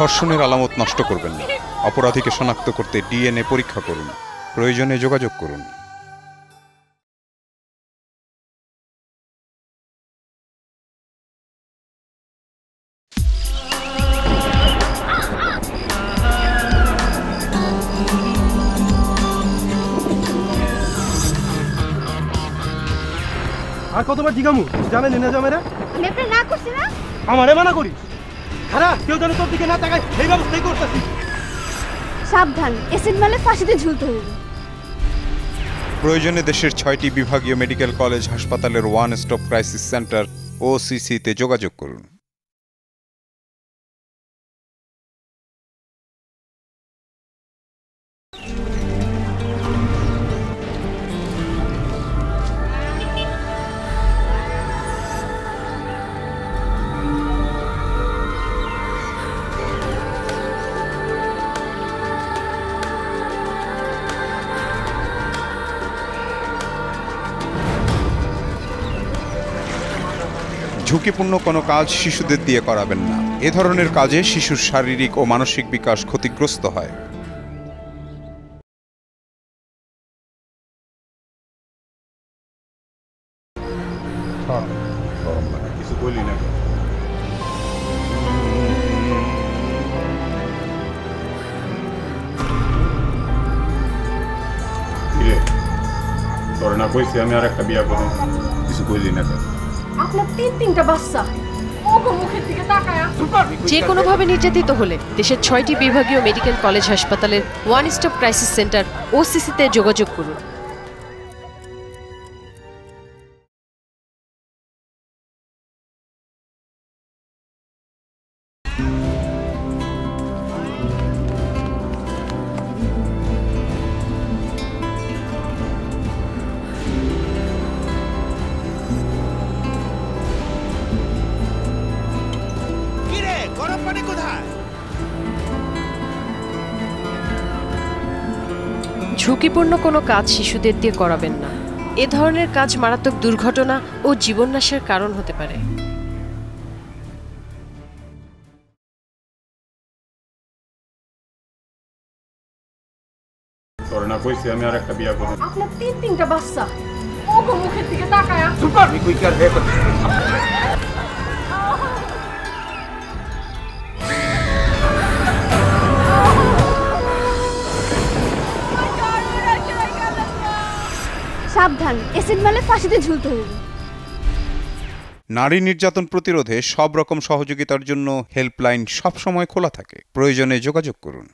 ধর্ষণের আলামত নষ্ট করবেন না। অপরাধীকে শনাক্ত করতে ডিএনএ পরীক্ষা করুন। প্রয়োজনে যোগাযোগ করুন। আর কতবার জিগামু জানেন না জামেরা আমি আপনি না করছি না আমারে মানা করিস খারাপ কেউ যেন তোর দিকে না তাকায় এই ব্যবস্থাই করতেছি। সাবধান, এসিড মারলে ফাঁসিতে ঝুলতে হবে। প্রয়োজনে দেশের 6টি বিভাগীয় মেডিকেল কলেজ হাসপাতালের ওয়ান স্টপ ক্রাইসিস সেন্টার ওসিসিতে যোগাযোগ করুন। ঝুঁকিপূর্ণ কোনো কাজ শিশুদের দিয়ে করাবেন না। এ ধরনের কাজে শিশুর শারীরিক ও মানসিক বিকাশ ক্ষতিগ্রস্ত হয়। কিছু বলি না তোর না কইছি আমি আর একটা বিয়া করব, কিছু কইলি না। আপনার তিনটা বাচ্চা মুখের দিকে তাকায় যে কোনোভাবে নির্যাতিত হলে দেশের 6টি বিভাগীয় মেডিকেল কলেজ হাসপাতালের ওয়ান স্টপ ক্রাইসিস সেন্টার ওসিসিতে যোগাযোগ করুন। ঝুঁকিপূর্ণ কোনো কাজ শিশুদের দিয়ে করাবেন না। এ ধরনের কাজ মারাত্মক দুর্ঘটনা ও জীবননাশের কারণ হতে পারে। তোর না কইছি আমি আর একটা বিয়া করব। আপনার তিনটা বাচ্চা মুখের দিকে তাকায় আমি কই কার বিয়ে করতে সাবধান, এসিড মারলে ফাঁসিতে ঝুলতে হবে। নারী নির্যাতন প্রতিরোধে সব রকম সহযোগিতার জন্য হেল্পলাইন সবসময় খোলা থাকে। প্রয়োজনে যোগাযোগ করুন।